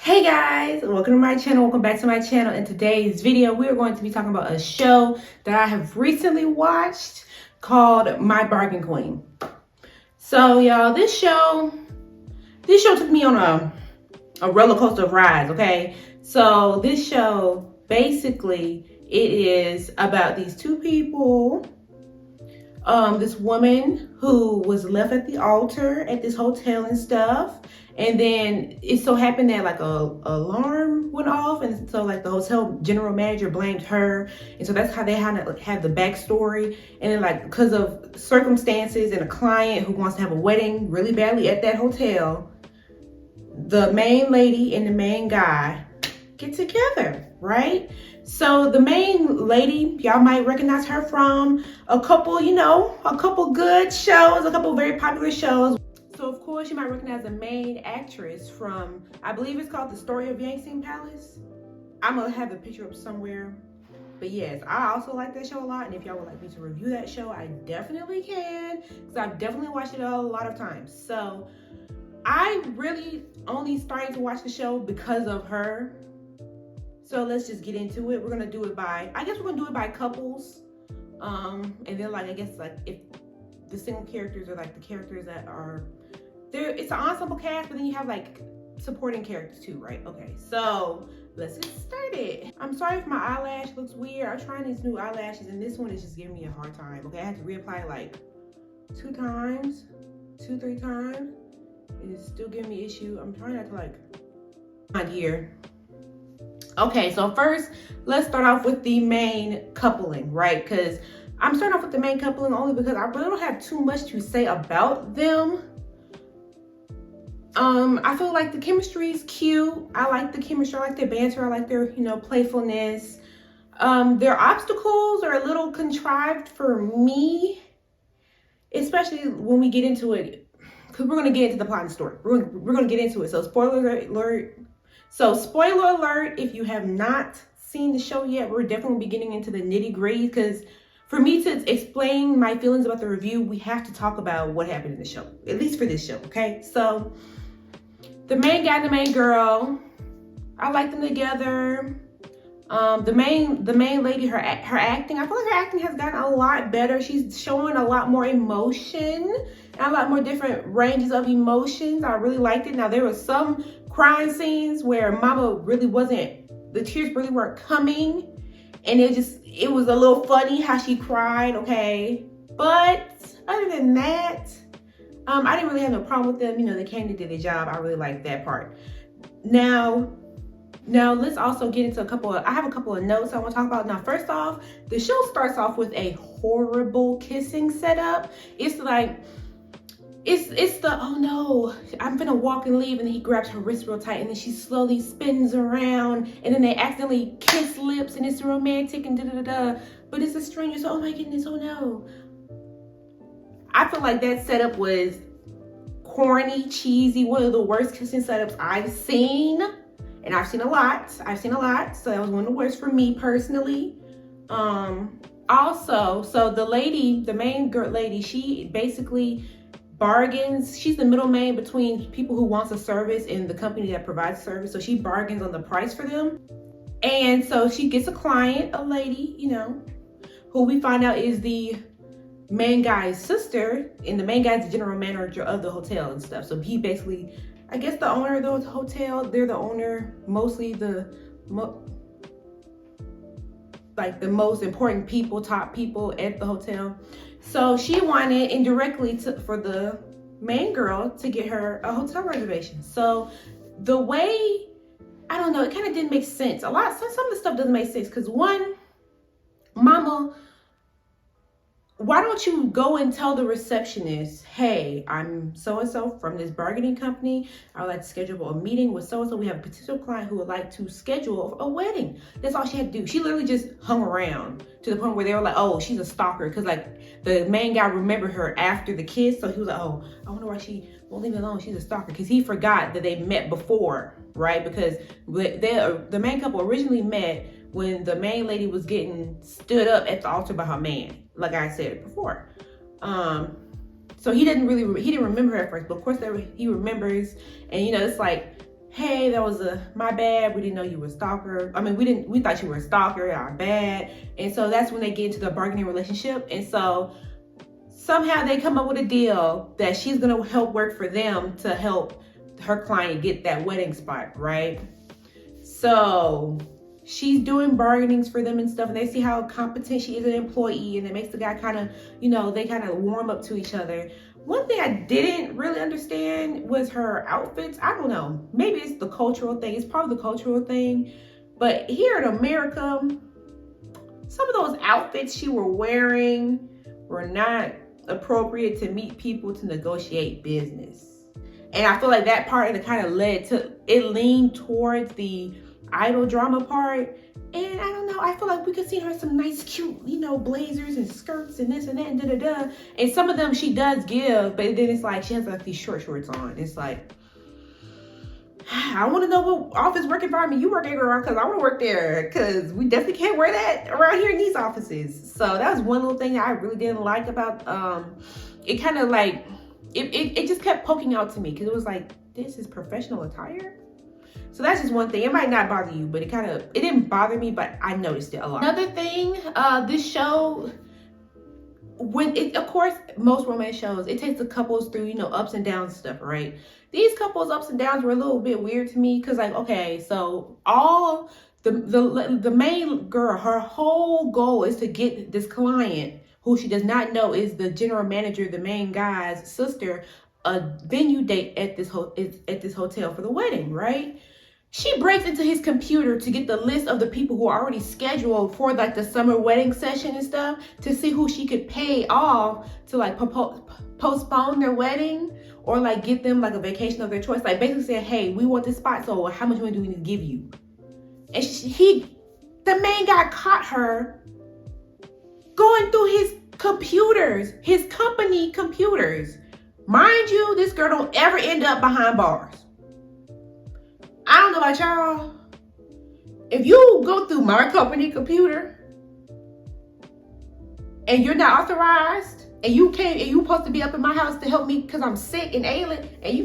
Hey guys, welcome to my channel. Welcome back to my channel. In today's video, we are going to be talking about a show that I have recently watched called My Bargain Queen. So y'all, this show took me on a roller coaster of rides, okay? So this show, basically, it is about these two people. This woman who was left at the altar at this hotel and stuff. And then it so happened that like a alarm went off, and so like the hotel general manager blamed her, and so that's how they had the backstory. And then like because of circumstances and a client who wants to have a wedding really badly at that hotel, the main lady and the main guy get together, right? So the main lady, y'all might recognize her from a couple good shows, a couple very popular shows. So of course you might recognize the main actress from, I believe it's called The Story of Yangtze Palace. I'm gonna have the picture up somewhere. But yes, I also like that show a lot, and if y'all would like me to review that show, I definitely can, because I've definitely watched it a lot of times. So I really only started to watch the show because of her. So let's just get into it. We're gonna do it by, I guess we're gonna do it by couples. And then like, I guess like if the single characters are like the characters that are there, it's an ensemble cast, but then you have like supporting characters too, right? Okay, so let's get started. I'm sorry if my eyelash looks weird. I'm trying these new eyelashes and this one is just giving me a hard time. Okay, I had to reapply like 3 times. It is still giving me issue. I'm trying not to like find here. Okay, so first, let's start off with the main coupling, right? Because I'm starting off with the main coupling only because I really don't have too much to say about them. I feel like the chemistry is cute. I like the chemistry. I like their banter. I like their, playfulness. Their obstacles are a little contrived for me, especially when we get into it, because we're going to get into the plot and story. We're going to get into it. So spoiler alert. Spoiler alert, if you have not seen the show yet, we're definitely be getting into the nitty gritty, because for me to explain my feelings about the review, we have to talk about what happened in the show, at least for this show, okay? So the main guy and the main girl, I like them together. The main lady, her acting, I feel like her acting has gotten a lot better. She's showing a lot more emotion and a lot more different ranges of emotions. I really liked it. Now there was some crying scenes where Mama really wasn't, the tears really weren't coming, and it was a little funny how she cried, okay? But other than that, I didn't really have no problem with them. They came to do their job. I really liked that part. Now let's also get into I have a couple of notes I want to talk about. Now, first off, the show starts off with a horrible kissing setup. It's like, it's the, oh no, I'm gonna walk and leave, and then he grabs her wrist real tight, and then she slowly spins around, and then they accidentally kiss lips, and it's romantic and da-da-da-da, but it's a stranger, so oh my goodness, oh no. I feel like that setup was corny, cheesy, one of the worst kissing setups I've seen, and I've seen a lot, so that was one of the worst for me personally. Also, so the main lady, she basically bargains. She's the middleman between people who wants a service and the company that provides service. So she bargains on the price for them. And so she gets a client, a lady, who we find out is the main guy's sister, and the main guy's the general manager of the hotel and stuff. So he basically, I guess, the owner of the hotel. They're the owner, mostly the most important people, top people at the hotel. So she wanted indirectly for the main girl to get her a hotel reservation. So the way, I don't know, it kind of didn't make sense. Some of the stuff doesn't make sense, because one, Mama, why don't you go and tell the receptionist, hey, I'm so-and-so from this bargaining company. I would like to schedule a meeting with so-and-so. We have a potential client who would like to schedule a wedding. That's all she had to do. She literally just hung around to the point where they were like, oh, she's a stalker. Because like the main guy remembered her after the kiss. So he was like, oh, I wonder why she won't leave me alone. She's a stalker. Because he forgot that they met before, right? Because the main couple originally met when the main lady was getting stood up at the altar by her man, like I said before. So he didn't remember her at first, but of course he remembers. And it's like hey, that was my bad. We didn't know you were a stalker. I mean, we thought you were a stalker, our bad. And so that's when they get into the bargaining relationship. And so somehow they come up with a deal that she's going to help work for them to help her client get that wedding spot, right? So she's doing bargainings for them and stuff, and they see how competent she is an employee, and it makes the guy kind of, they kind of warm up to each other. One thing I didn't really understand was her outfits. I don't know. Maybe it's the cultural thing. It's probably the cultural thing. But here in America, some of those outfits she were wearing were not appropriate to meet people to negotiate business. And I feel like that part of it kind of leaned towards the idol drama part. And I don't know, I feel like we could see her some nice, cute, blazers and skirts and this and that and da-da-da. And some of them she does give, but then it's like she has like these short shorts on. It's like, I want to know what office work environment you work in, girl, because I want to work there, because we definitely can't wear that around here in these offices. So that was one little thing that I really didn't like about it. Kind of like it just kept poking out to me, because it was like, this is professional attire. So that's just one thing. It might not bother you, but it didn't bother me, but I noticed it a lot. Another thing, this show, of course, most romance shows, it takes the couples through, ups and downs and stuff, right? These couples' ups and downs were a little bit weird to me, because like, okay, so all the main girl, her whole goal is to get this client, who she does not know is the general manager, the main guy's sister, a venue date at this hotel for the wedding, right? She breaks into his computer to get the list of the people who are already scheduled for like the summer wedding session and stuff, to see who she could pay off to like postpone their wedding, or like get them like a vacation of their choice. Like basically saying, hey, we want this spot, so how much money do we need to give you? And the main guy caught her going through his computers, his company computers. Mind you, this girl don't ever end up behind bars. I don't know about y'all. If you go through my company computer and you're not authorized, and you supposed to be up in my house to help me because I'm sick and ailing, and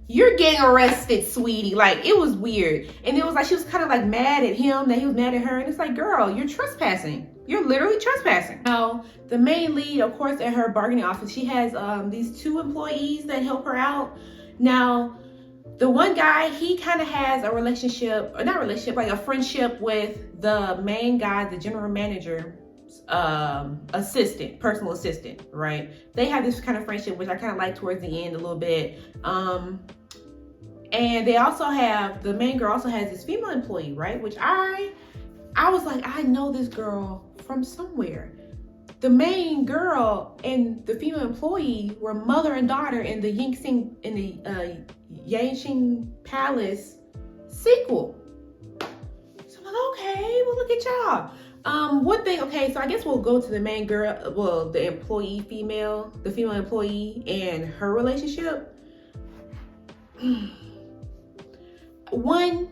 you're getting arrested, sweetie. Like, it was weird. And it was like she was kind of like mad at him that he was mad at her. And it's like, girl, you're trespassing. You're literally trespassing. Now, the main lead, of course, at her bargaining office, she has these 2 employees that help her out. Now, the one guy, he kind of has a relationship, or not relationship, like a friendship with the main guy, the general manager, personal assistant, right? They have this kind of friendship, which I kind of like towards the end a little bit. And they also have, the main girl also has this female employee, right? Which I was like, I know this girl from somewhere. The main girl and the female employee were mother and daughter in the Yangtze Palace sequel. So I'm like, okay, well, look at y'all. One thing, okay, so I guess we'll go to the main girl, well, the female employee and her relationship. One,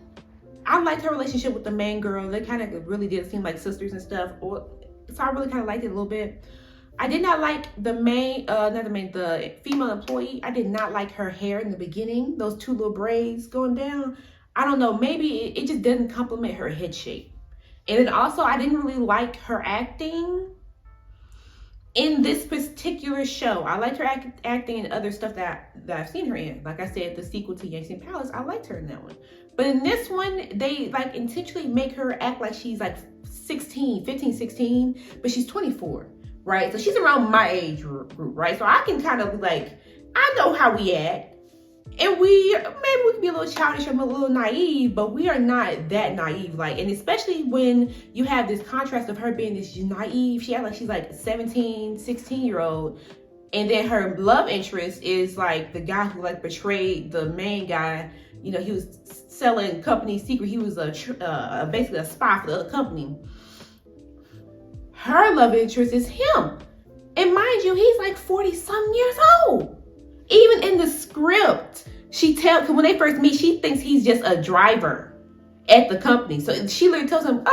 I liked her relationship with the main girl. They kind of really did seem like sisters and stuff. So I really kind of liked it a little bit. I did not like the female employee. I did not like her hair in the beginning. Those 2 little braids going down. I don't know, maybe it just doesn't complement her head shape. And then also, I didn't really like her acting in this particular show. I liked her acting in other stuff that I've seen her in. Like I said, the sequel to Yangtze Palace, I liked her in that one. But in this one, they like intentionally make her act like she's like 15, 16, but she's 24, right? So she's around my age group, right? So I can kind of like, I know how we act. And maybe we can be a little childish or a little naive, but we are not that naive. Like, and especially when you have this contrast of her being this naive, she acts like she's like 17, 16-year-old. And then her love interest is like the guy who like betrayed the main guy. He was selling company secret. He was basically a spy for the other company. Her love interest is him. And mind you, he's like 40-some years old. Even in the script, because when they first meet, she thinks he's just a driver at the company. So she literally tells him,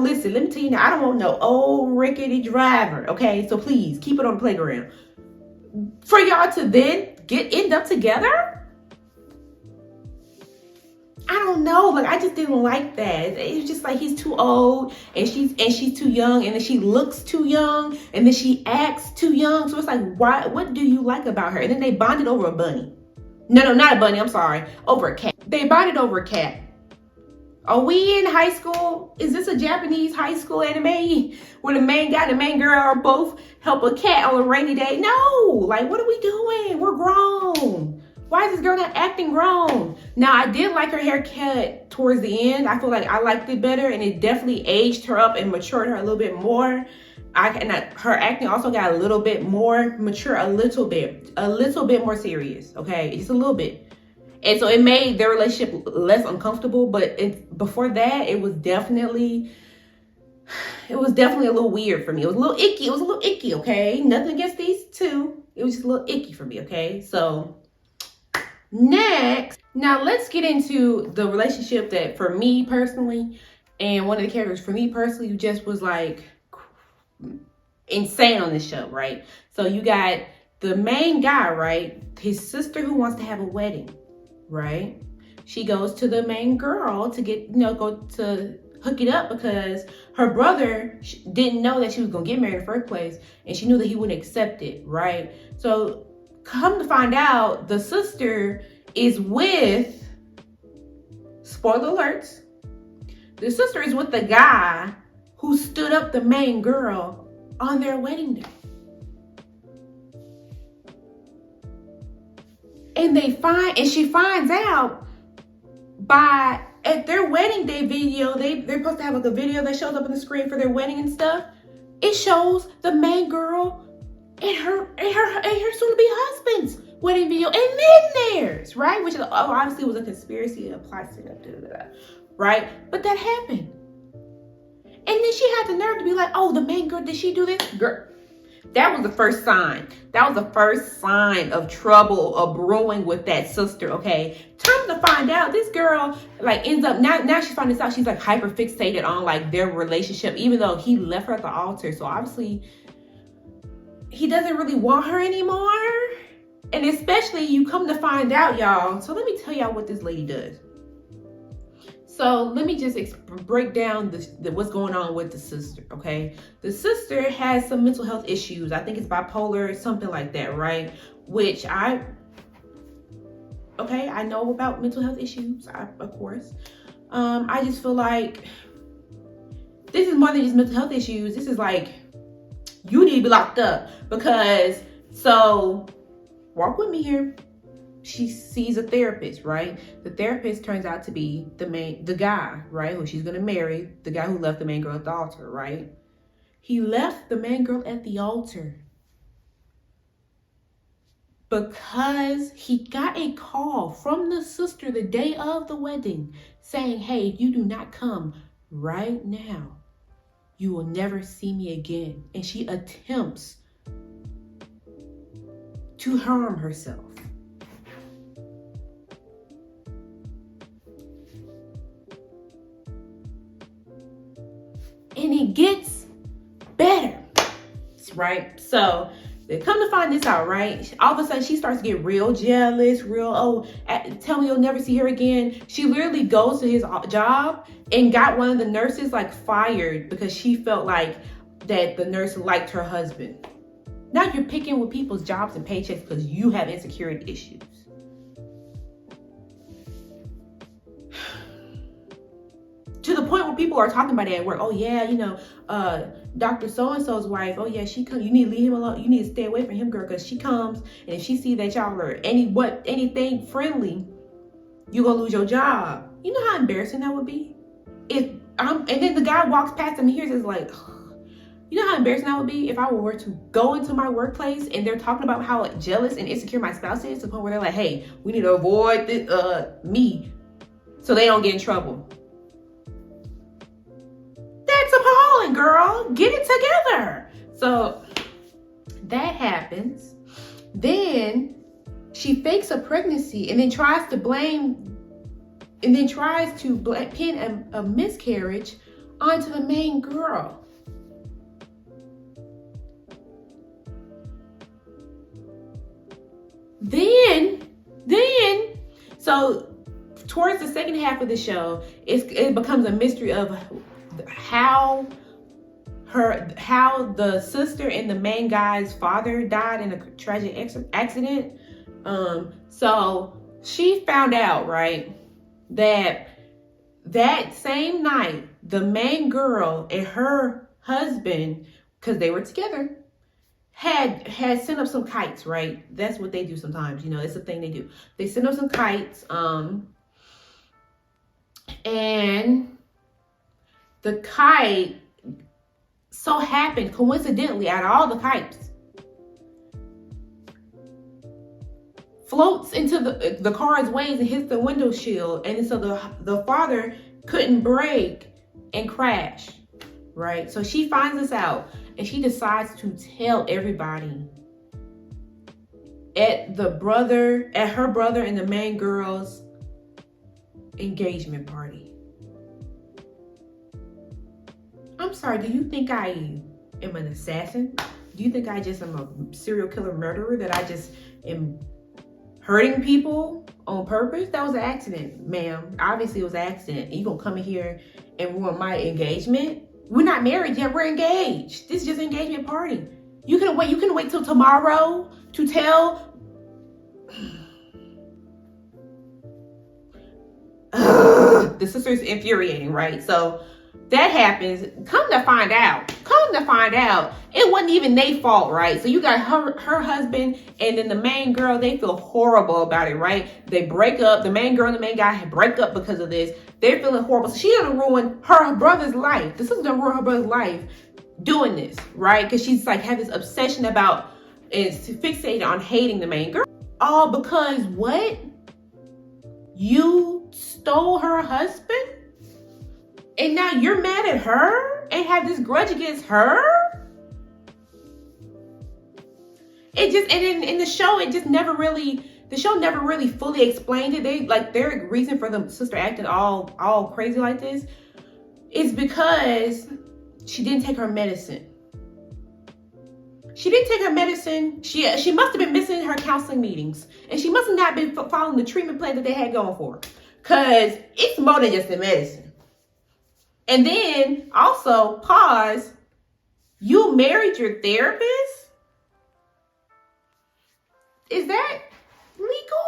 listen, let me tell you now, I don't want no old rickety driver, okay? So please, keep it on the playground. For y'all to then end up together? don't know. Like, I just didn't like that. It's just like he's too old and she's too young, and then she looks too young, and then she acts too young. So it's like, why? What do you like about her? And then they bonded over a bunny. No, not a bunny. I'm sorry. Over a cat. They bonded over a cat. Are we in high school? Is this a Japanese high school anime where the main guy and the main girl are both help a cat on a rainy day? No. Like, what are we doing? We're grown. Why is this girl not acting grown? Now, I did like her haircut towards the end. I feel like I liked it better, and it definitely aged her up and matured her a little bit more. Her acting also got a little bit more mature, a little bit more serious. Okay, just a little bit. And so it made their relationship less uncomfortable. But before that, it was definitely a little weird for me. It was a little icky. Okay, nothing against these two. It was just a little icky for me. Okay, so next, now let's get into the relationship that for me personally, and one of the characters for me personally, who just was like insane on this show, right? So you got the main guy, right? His sister who wants to have a wedding, right? She goes to the main girl to get, go to hook it up because her brother didn't know that she was gonna get married in the first place, and she knew that he wouldn't accept it, right? So come to find out, the sister is with, spoiler alerts, the sister is with the guy who stood up the main girl on their wedding day. And she finds out at their wedding day video, they're supposed to have like a video that shows up on the screen for their wedding and stuff. It shows the main girl and her soon-to-be husband's wedding video, and then theirs, right? Which obviously was a conspiracy, a plot setup, right? But that happened. And then she had the nerve to be like, oh, the main girl, did she do this? Girl, that was the first sign. That was the first sign of trouble of brewing with that sister, okay? Time to find out, this girl like ends up, now she finds out she's like hyper fixated on like their relationship, even though he left her at the altar. So obviously he doesn't really want her anymore. And especially you come to find out, y'all. So let me tell y'all what this lady does. So let me just break down what's going on with the sister, okay? The sister has some mental health issues. I think it's bipolar, something like that, right? Which I know about mental health issues, of course. I just feel like this is more than just mental health issues. This is like, you need to be locked up because, so walk with me here. She sees a therapist, right? The therapist turns out to be the guy, right? Who she's gonna marry, the guy who left the main girl at the altar, right? He left the main girl at the altar because he got a call from the sister the day of the wedding saying, hey, if you do not come right now, you will never see me again. And she attempts to harm herself. And it gets better, right? So they come to find this out, right? All of a sudden, she starts to get real jealous, tell me you'll never see her again. She literally goes to his job and got one of the nurses like fired because she felt like that the nurse liked her husband. Now you're picking with people's jobs and paychecks because you have insecurity issues. To the point where people are talking about it at work. Oh yeah, Dr. So-and-so's wife. Oh yeah, she comes. You need to leave him alone. You need to stay away from him, girl, because she comes and if she see that y'all are anything friendly, you gonna lose your job. You know how embarrassing that would be. And then the guy walks past him and hears it's like, you know how embarrassing that would be if I were to go into my workplace and they're talking about how jealous and insecure my spouse is, to the point where they're like, hey, we need to avoid this, me, so they don't get in trouble. That's appalling, girl. Get it together. So that happens. Then she fakes a pregnancy and then tries to pin a miscarriage onto the main girl. So towards the second half of the show, it becomes a mystery of how the sister and the main guy's father died in a tragic accident. So she found out, right, that same night, the main girl and her husband, because they were together, had sent up some kites, right? That's what they do sometimes, it's a thing they do. They sent up some kites, and the kite so happened, coincidentally, out of all the kites, floats into the car's waves and hits the window shield. And so the father couldn't brake and crash, right? So she finds this out and she decides to tell everybody at her brother and the main girl's engagement party. I'm sorry, do you think I am an assassin? Do you think I just am a serial killer murderer, that I just am hurting people on purpose? That was an accident, ma'am. Obviously it was an accident. You gonna come in here and ruin my engagement? We're not married yet, we're engaged. This is just an engagement party. You can wait till tomorrow to tell. The sister's infuriating, right? So that happens. Come to find out, it wasn't even their fault, right? So you got her husband and then the main girl, they feel horrible about it, right? They break up. The main girl and the main guy break up because of this. They're feeling horrible. So she's gonna ruin her brother's life. This is gonna ruin her brother's life doing this, right? Because she's like had this obsession about, is fixated on hating the main girl. All because what? You stole her husband? And now you're mad at her and have this grudge against her? It just, and in the show, the show never really fully explained it. Their reason for the sister acting all crazy like this is because she didn't take her medicine. She didn't take her medicine. She must have been missing her counseling meetings. And she must have not been following the treatment plan that they had going for her. Because it's more than just the medicine. And then also, pause, you married your therapist? Is that legal?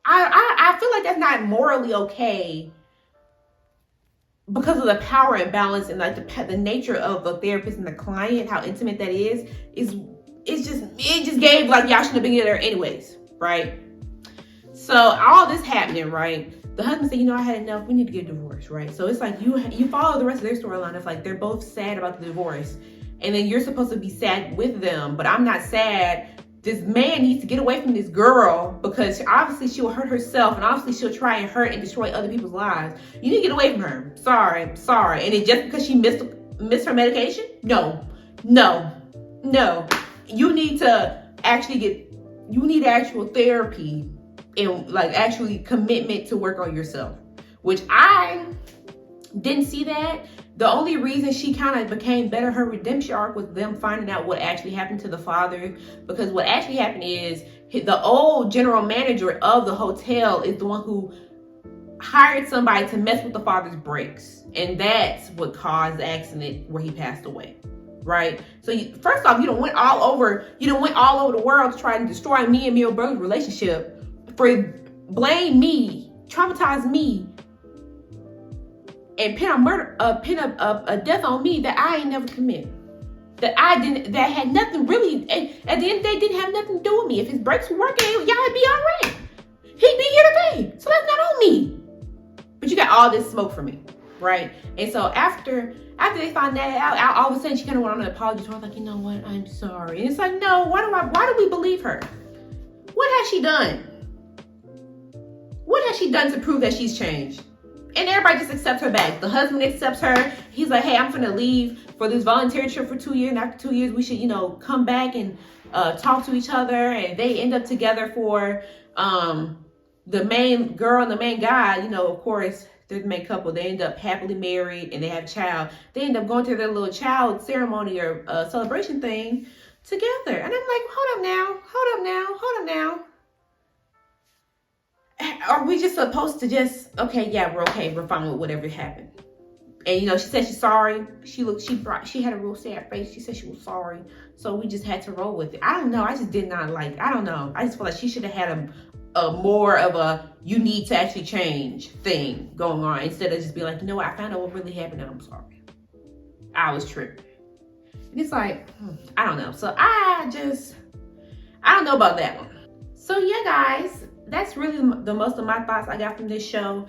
I feel like that's not morally okay because of the power imbalance and like the nature of the therapist and the client, how intimate that is it just gave like y'all shouldn't have been together anyways, right? So all this happening, right? The husband said, I had enough. We need to get divorced, right? So it's like you follow the rest of their storyline. It's like they're both sad about the divorce. And then you're supposed to be sad with them, but I'm not sad. This man needs to get away from this girl because obviously she'll hurt herself and obviously she'll try and hurt and destroy other people's lives. You need to get away from her. Sorry. And it just because she missed her medication? No. You need to actually actual therapy and like actually commitment to work on yourself, which I didn't see that. The only reason she kind of became better, her redemption arc, was them finding out what actually happened to the father. Because what actually happened is the old general manager of the hotel is the one who hired somebody to mess with the father's brakes. And that's what caused the accident where he passed away. Right? So first off, you done went all over the world to try and destroy me and your brother's relationship. For blame me, traumatize me, and pin a death on me that I ain't never commit. That had nothing really, at the end of the day, didn't have nothing to do with me. If his brakes were working, y'all would be all right. He'd be here today. So that's not on me. But you got all this smoke for me, right? And so after they find that out, all of a sudden she kind of went on an apology tour, like, you know what, I'm sorry. And it's like, no, why do we believe her? What has she done? What has she done to prove that she's changed? And everybody just accepts her back. The husband accepts her. He's like, hey, I'm gonna leave for this voluntary trip for 2 years. And after 2 years, we should, come back and talk to each other. And they end up together for the main girl and the main guy. Of course, they're the main couple. They end up happily married and they have a child. They end up going to their little child ceremony or celebration thing together. And I'm like, hold up now. are we just supposed to just, okay, yeah, we're okay, we're fine with whatever happened? And you know, she said she's sorry. She had a real sad face. She said she was sorry. So we just had to roll with it. I don't know. I just did not like, I don't know. I just feel like she should have had a more of a, you need to actually change thing going on, instead of just be like, you know what, I found out what really happened and I'm sorry. I was tripping. And it's like, I don't know. So I don't know about that one. So yeah, guys, that's really the most of my thoughts I got from this show.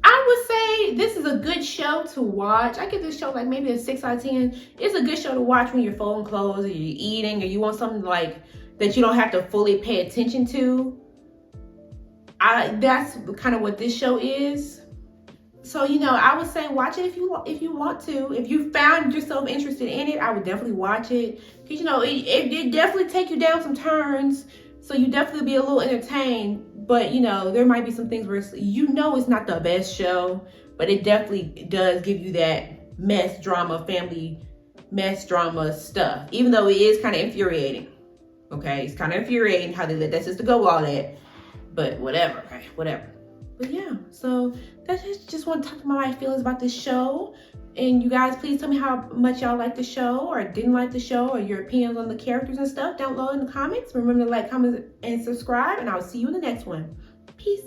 I would say this is a good show to watch. I give this show like maybe a 6 out of 10. It's a good show to watch when you're folding clothes or you're eating or you want something like that you don't have to fully pay attention to. That's kind of what this show is. So, you know, I would say watch it if you want to. If you found yourself interested in it, I would definitely watch it. Because, you know, it definitely take you down some turns. So you definitely be a little entertained. But, you know, there might be some things where it's not the best show. But it definitely does give you that mess drama, family mess drama stuff. Even though it is kind of infuriating. Okay? It's kind of infuriating how they let that sister go all that. But whatever. Okay? Whatever. But yeah, so that's just want to talk about my feelings about this show. And you guys, please tell me how much y'all like the show or didn't like the show, or your opinions on the characters and stuff down below in the comments. Remember to like, comment, and subscribe, and I'll see you in the next one. Peace.